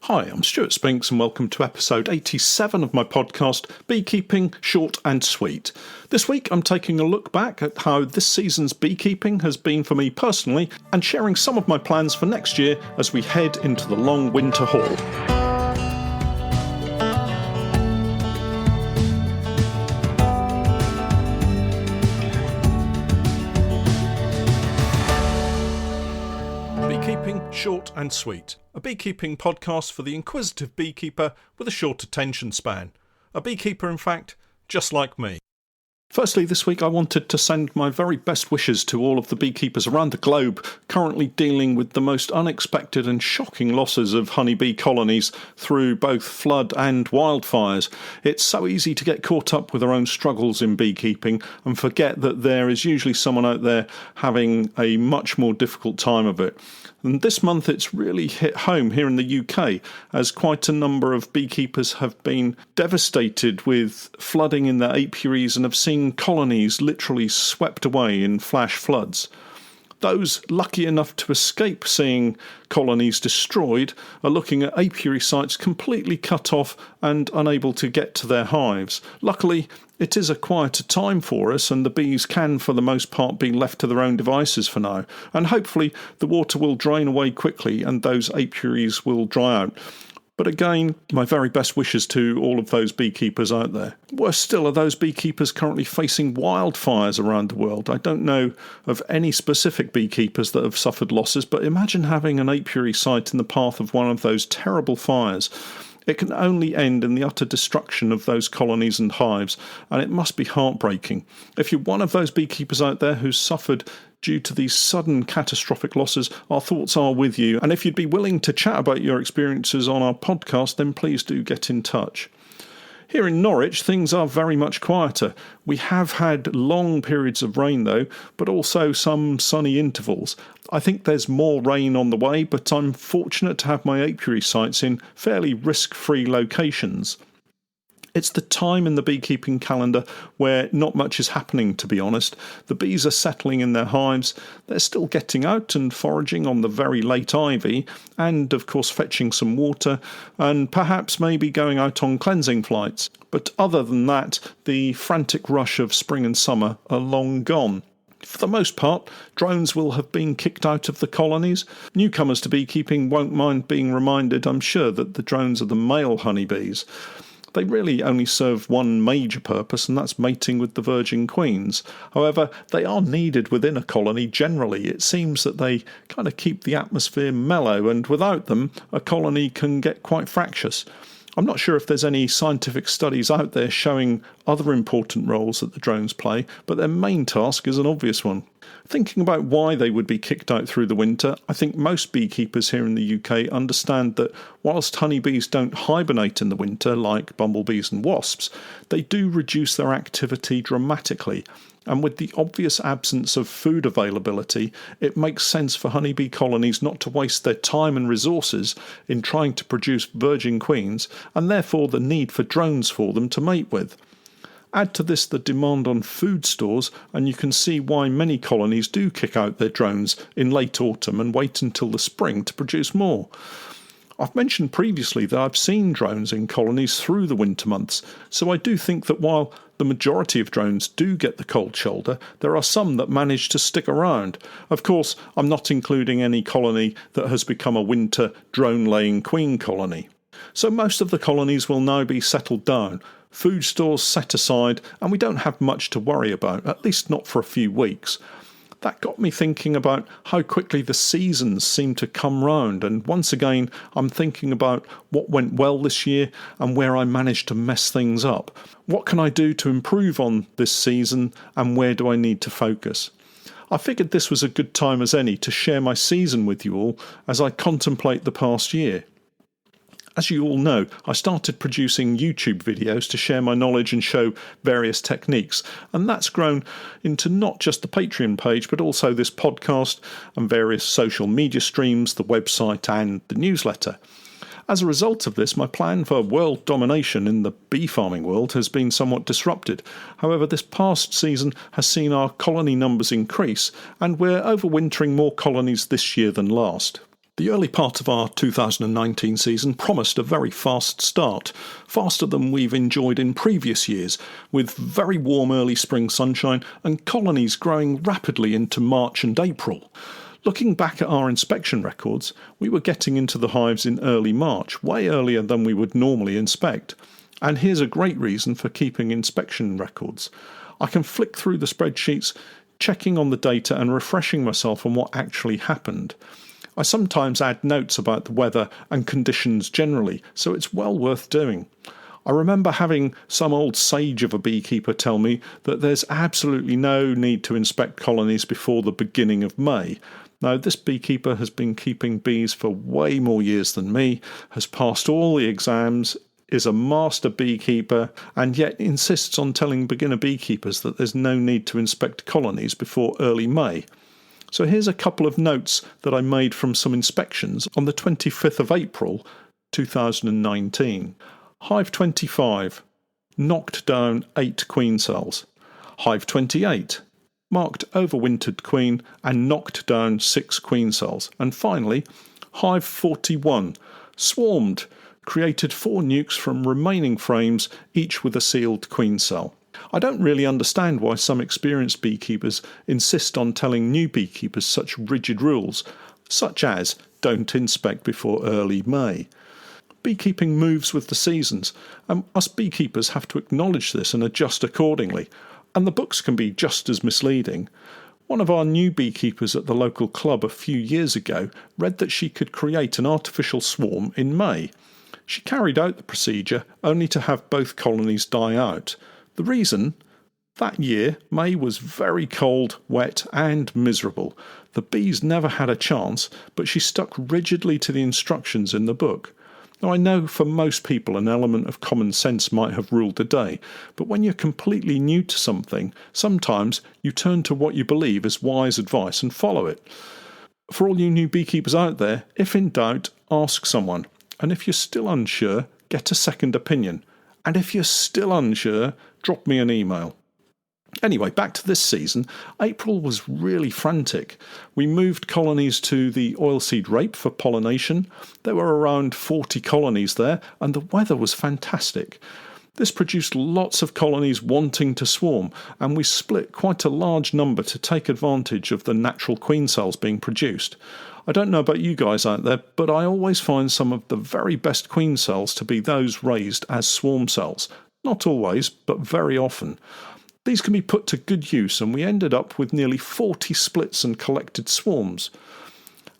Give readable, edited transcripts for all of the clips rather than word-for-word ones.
Hi, I'm Stewart Spinks and welcome to episode 87 of my podcast, Beekeeping Short and Sweet. This week I'm taking a look back at how this season's beekeeping has been for me personally and sharing some of my plans for next year as we head into the long winter haul. Beekeeping Short and Sweet, a beekeeping podcast for the inquisitive beekeeper with a short attention span. A beekeeper, in fact, just like me. Firstly, this week I wanted to send my very best wishes to all of the beekeepers around the globe currently dealing with the most unexpected and shocking losses of honeybee colonies through both flood and wildfires. It's so easy to get caught up with our own struggles in beekeeping and forget that there is usually someone out there having a much more difficult time of it. And this month it's really hit home here in the UK, as quite a number of beekeepers have been devastated with flooding in their apiaries and have seen colonies literally swept away in flash floods. Those lucky enough to escape seeing colonies destroyed are looking at apiary sites completely cut off and unable to get to their hives. Luckily, it is a quieter time for us and the bees can for the most part be left to their own devices for now, and hopefully the water will drain away quickly and those apiaries will dry out. But again, my very best wishes to all of those beekeepers out there. Worse still are those beekeepers currently facing wildfires around the world. I don't know of any specific beekeepers that have suffered losses, but imagine having an apiary site in the path of one of those terrible fires. It can only end in the utter destruction of those colonies and hives, and it must be heartbreaking. If you're one of those beekeepers out there who's suffered due to these sudden catastrophic losses, our thoughts are with you. And if you'd be willing to chat about your experiences on our podcast, then please do get in touch. Here in Norwich, things are very much quieter. We have had long periods of rain though, but also some sunny intervals. I think there's more rain on the way, but I'm fortunate to have my apiary sites in fairly risk-free locations. It's the time in the beekeeping calendar where not much is happening, to be honest. The bees are settling in their hives, they're still getting out and foraging on the very late ivy, and of course fetching some water, and perhaps maybe going out on cleansing flights. But other than that, the frantic rush of spring and summer are long gone. For the most part, drones will have been kicked out of the colonies. Newcomers to beekeeping won't mind being reminded, I'm sure, that the drones are the male honeybees. They really only serve one major purpose, and that's mating with the virgin queens. However, they are needed within a colony generally. It seems that they kind of keep the atmosphere mellow, and without them, a colony can get quite fractious. I'm not sure if there's any scientific studies out there showing other important roles that the drones play, but their main task is an obvious one. Thinking about why they would be kicked out through the winter, I think most beekeepers here in the UK understand that whilst honeybees don't hibernate in the winter like bumblebees and wasps, they do reduce their activity dramatically. And with the obvious absence of food availability, it makes sense for honeybee colonies not to waste their time and resources in trying to produce virgin queens, and therefore the need for drones for them to mate with. Add to this the demand on food stores, and you can see why many colonies do kick out their drones in late autumn and wait until the spring to produce more. I've mentioned previously that I've seen drones in colonies through the winter months, so I do think that while the majority of drones do get the cold shoulder, there are some that manage to stick around. Of course, I'm not including any colony that has become a winter drone-laying queen colony. So most of the colonies will now be settled down, food stores set aside, and we don't have much to worry about, at least not for a few weeks. That got me thinking about how quickly the seasons seem to come round, and once again I'm thinking about what went well this year and where I managed to mess things up. What can I do to improve on this season, and where do I need to focus? I figured this was a good time as any to share my season with you all as I contemplate the past year. As you all know, I started producing YouTube videos to share my knowledge and show various techniques, and that's grown into not just the Patreon page, but also this podcast and various social media streams, the website and the newsletter. As a result of this, my plan for world domination in the bee farming world has been somewhat disrupted. However, this past season has seen our colony numbers increase, and we're overwintering more colonies this year than last. The early part of our 2019 season promised a very fast start, faster than we've enjoyed in previous years, with very warm early spring sunshine and colonies growing rapidly into March and April. Looking back at our inspection records, we were getting into the hives in early March, way earlier than we would normally inspect. And here's a great reason for keeping inspection records. I can flick through the spreadsheets, checking on the data and refreshing myself on what actually happened. I sometimes add notes about the weather and conditions generally, so it's well worth doing. I remember having some old sage of a beekeeper tell me that there's absolutely no need to inspect colonies before the beginning of May. Now, this beekeeper has been keeping bees for way more years than me, has passed all the exams, is a master beekeeper, and yet insists on telling beginner beekeepers that there's no need to inspect colonies before early May. So here's a couple of notes that I made from some inspections on the 25th of April 2019. Hive 25 knocked down 8 queen cells. Hive 28 marked overwintered queen and knocked down 6 queen cells. And finally, Hive 41 swarmed, created 4 nukes from remaining frames, each with a sealed queen cell. I don't really understand why some experienced beekeepers insist on telling new beekeepers such rigid rules, such as don't inspect before early May. Beekeeping moves with the seasons, and us beekeepers have to acknowledge this and adjust accordingly, and the books can be just as misleading. One of our new beekeepers at the local club a few years ago read that she could create an artificial swarm in May. She carried out the procedure only to have both colonies die out. The reason? That year, May was very cold, wet and miserable. The bees never had a chance, but she stuck rigidly to the instructions in the book. Now, I know for most people an element of common sense might have ruled the day, but when you're completely new to something, sometimes you turn to what you believe is wise advice and follow it. For all you new beekeepers out there, if in doubt, ask someone. And if you're still unsure, get a second opinion. And if you're still unsure, drop me an email. Anyway, back to this season. April was really frantic. We moved colonies to the oilseed rape for pollination. There were around 40 colonies there, and the weather was fantastic. This produced lots of colonies wanting to swarm, and we split quite a large number to take advantage of the natural queen cells being produced. I don't know about you guys out there, but I always find some of the very best queen cells to be those raised as swarm cells. Not always, but very often. These can be put to good use, and we ended up with nearly 40 splits and collected swarms.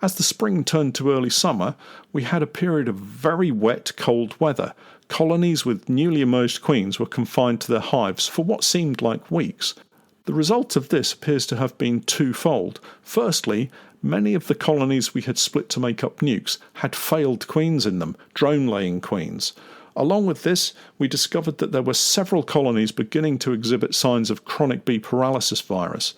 As the spring turned to early summer, we had a period of very wet, cold weather. Colonies with newly emerged queens were confined to their hives for what seemed like weeks. The result of this appears to have been twofold. Firstly, many of the colonies we had split to make up nukes had failed queens in them, drone-laying queens. Along with this, we discovered that there were several colonies beginning to exhibit signs of chronic bee paralysis virus.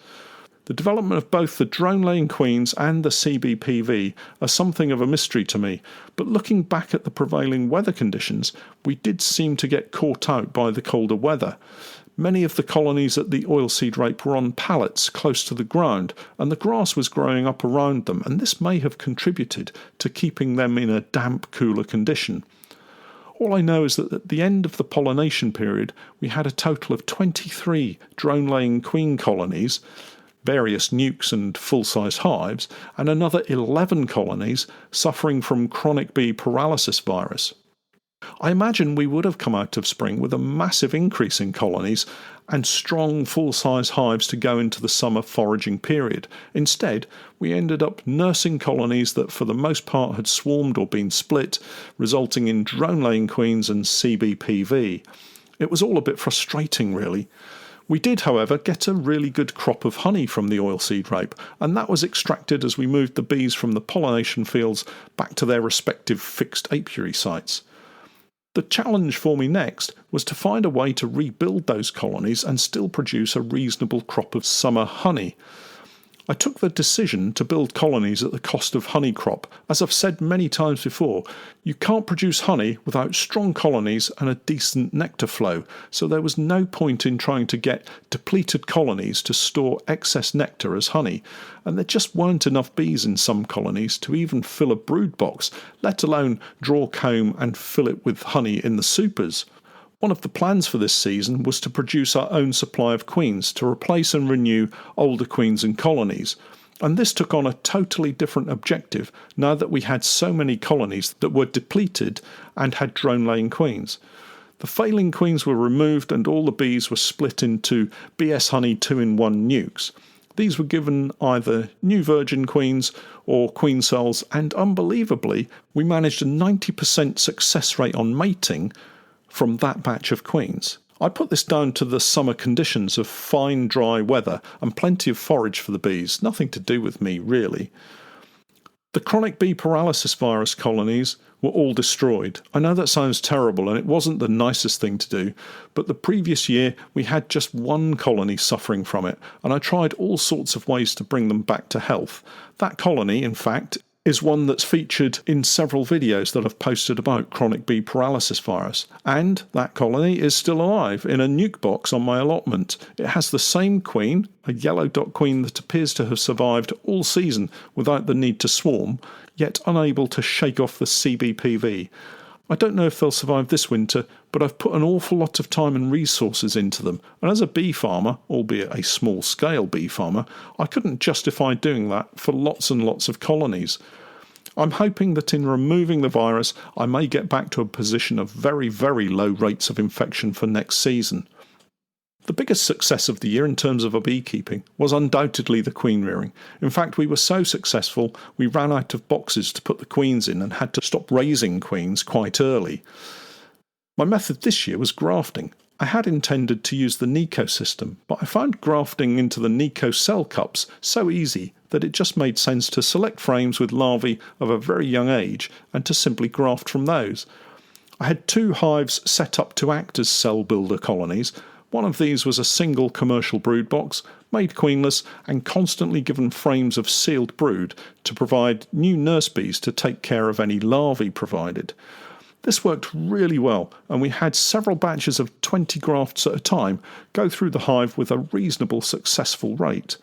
The development of both the drone-laying queens and the CBPV are something of a mystery to me, but looking back at the prevailing weather conditions, we did seem to get caught out by the colder weather. Many of the colonies at the oilseed rape were on pallets close to the ground, and the grass was growing up around them, and this may have contributed to keeping them in a damp, cooler condition. All I know is that at the end of the pollination period, we had a total of 23 drone-laying queen colonies, various nukes and full-size hives, and another 11 colonies suffering from chronic bee paralysis virus. I imagine we would have come out of spring with a massive increase in colonies and strong full-size hives to go into the summer foraging period. Instead, we ended up nursing colonies that for the most part had swarmed or been split, resulting in drone-laying queens and CBPV. It was all a bit frustrating, really. We did, however, get a really good crop of honey from the oilseed rape, and that was extracted as we moved the bees from the pollination fields back to their respective fixed apiary sites. The challenge for me next was to find a way to rebuild those colonies and still produce a reasonable crop of summer honey. I took the decision to build colonies at the cost of honey crop. As I've said many times before, you can't produce honey without strong colonies and a decent nectar flow, so there was no point in trying to get depleted colonies to store excess nectar as honey, and there just weren't enough bees in some colonies to even fill a brood box, let alone draw comb and fill it with honey in the supers. One of the plans for this season was to produce our own supply of queens to replace and renew older queens in colonies, and this took on a totally different objective now that we had so many colonies that were depleted and had drone-laying queens. The failing queens were removed and all the bees were split into BS Honey 2-in-1 nukes. These were given either new virgin queens or queen cells, and unbelievably, we managed a 90% success rate on mating from that batch of queens. I put this down to the summer conditions of fine, dry weather and plenty of forage for the bees, nothing to do with me, really. The chronic bee paralysis virus colonies were all destroyed. I know that sounds terrible and it wasn't the nicest thing to do, but the previous year we had just one colony suffering from it, and I tried all sorts of ways to bring them back to health. That colony, in fact, is one that's featured in several videos that I've posted about chronic bee paralysis virus, and that colony is still alive in a nuke box on my allotment. It has the same queen, a yellow dot queen that appears to have survived all season without the need to swarm, yet unable to shake off the CBPV. I don't know if they'll survive this winter, but I've put an awful lot of time and resources into them, and as a bee farmer, albeit a small-scale bee farmer, I couldn't justify doing that for lots and lots of colonies. I'm hoping that in removing the virus, I may get back to a position of very, very low rates of infection for next season. The biggest success of the year in terms of our beekeeping was undoubtedly the queen rearing. In fact, we were so successful we ran out of boxes to put the queens in and had to stop raising queens quite early. My method this year was grafting. I had intended to use the Nico system, but I found grafting into the Nico cell cups so easy that it just made sense to select frames with larvae of a very young age and to simply graft from those. I had 2 hives set up to act as cell builder colonies. One of these was a single commercial brood box, made queenless and constantly given frames of sealed brood to provide new nurse bees to take care of any larvae provided. This worked really well, and we had several batches of 20 grafts at a time go through the hive with a reasonable successful rate.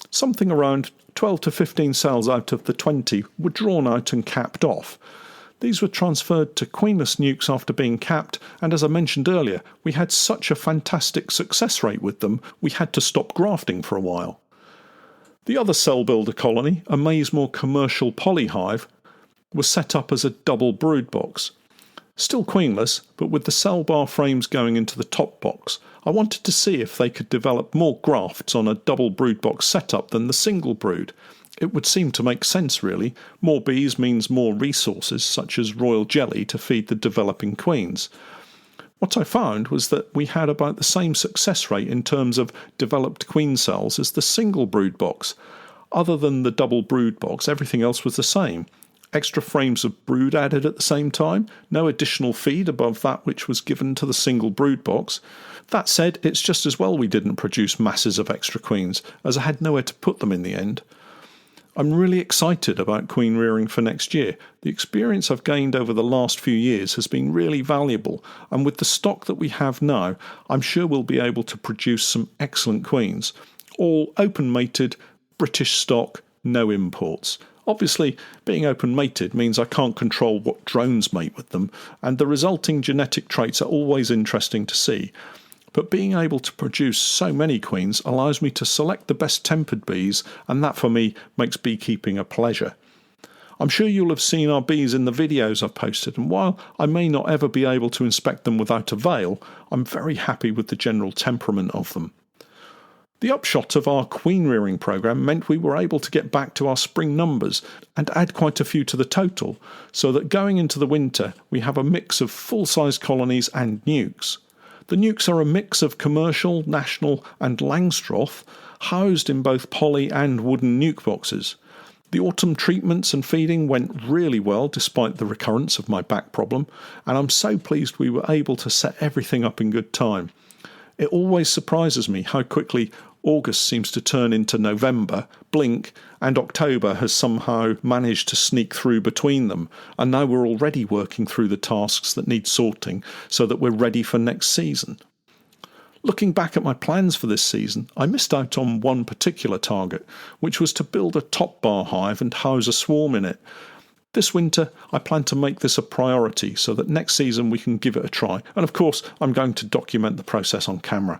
Something around 12 to 15 cells out of the 20 were drawn out and capped off. These were transferred to queenless nukes after being capped, and as I mentioned earlier, we had such a fantastic success rate with them, we had to stop grafting for a while. The other cell builder colony, a Maysmore commercial polyhive, was set up as a double brood box. Still queenless, but with the cell bar frames going into the top box. I wanted to see if they could develop more grafts on a double brood box setup than the single brood. It would seem to make sense, really. More bees means more resources, such as royal jelly, to feed the developing queens. What I found was that we had about the same success rate in terms of developed queen cells as the single brood box. Other than the double brood box, everything else was the same. Extra frames of brood added at the same time, no additional feed above that which was given to the single brood box. That said, it's just as well we didn't produce masses of extra queens, as I had nowhere to put them in the end. I'm really excited about queen rearing for next year. The experience I've gained over the last few years has been really valuable, and with the stock that we have now, I'm sure we'll be able to produce some excellent queens. All open-mated, British stock, no imports. Obviously, being open-mated means I can't control what drones mate with them, and the resulting genetic traits are always interesting to see. But being able to produce so many queens allows me to select the best tempered bees, and that for me makes beekeeping a pleasure. I'm sure you'll have seen our bees in the videos I've posted, and while I may not ever be able to inspect them without a veil, I'm very happy with the general temperament of them. The upshot of our queen rearing programme meant we were able to get back to our spring numbers and add quite a few to the total, so that going into the winter we have a mix of full-size colonies and nukes. The nukes are a mix of commercial, national and Langstroth, housed in both poly and wooden nuke boxes. The autumn treatments and feeding went really well despite the recurrence of my back problem, and I'm so pleased we were able to set everything up in good time. It always surprises me how quickly August seems to turn into November, blink, and October has somehow managed to sneak through between them, and now we're already working through the tasks that need sorting so that we're ready for next season. Looking back at my plans for this season, I missed out on one particular target, which was to build a top bar hive and house a swarm in it. This winter, I plan to make this a priority so that next season we can give it a try, and of course I'm going to document the process on camera.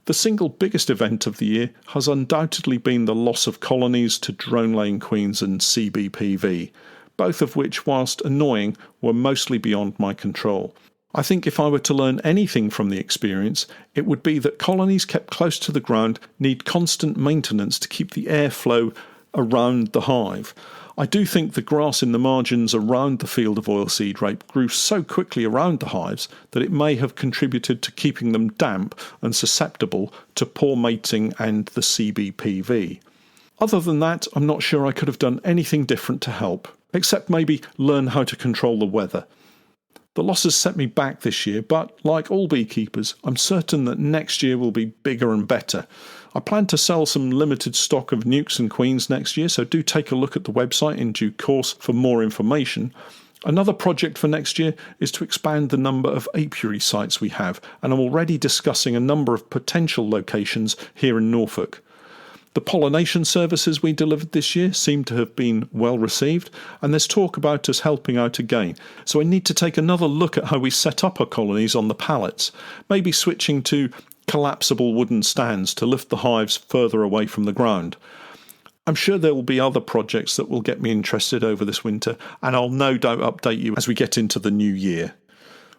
The single biggest event of the year has undoubtedly been the loss of colonies to drone-laying queens and CBPV, both of which, whilst annoying, were mostly beyond my control. I think if I were to learn anything from the experience, it would be that colonies kept close to the ground need constant maintenance to keep the airflow around the hive. I do think the grass in the margins around the field of oilseed rape grew so quickly around the hives that it may have contributed to keeping them damp and susceptible to poor mating and the CBPV. Other than that, I'm not sure I could have done anything different to help, except maybe learn how to control the weather. The losses set me back this year, but like all beekeepers, I'm certain that next year will be bigger and better. I plan to sell some limited stock of nukes and queens next year, so do take a look at the website in due course for more information. Another project for next year is to expand the number of apiary sites we have, and I'm already discussing a number of potential locations here in Norfolk. The pollination services we delivered this year seem to have been well received, and there's talk about us helping out again. So I need to take another look at how we set up our colonies on the pallets, maybe switching to collapsible wooden stands to lift the hives further away from the ground. I'm sure there will be other projects that will get me interested over this winter, and I'll no doubt update you as we get into the new year.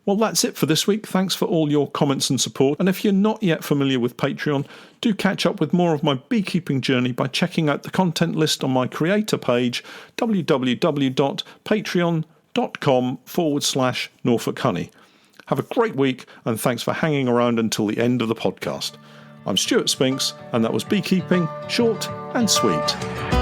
Well, that's it for this week. Thanks for all your comments and support. And if you're not yet familiar with Patreon, do catch up with more of my beekeeping journey by checking out the content list on my creator page, www.patreon.com/Norfolk Honey. Have a great week, and thanks for hanging around until the end of the podcast. I'm Stewart Spinks, and that was Beekeeping Short and Sweet.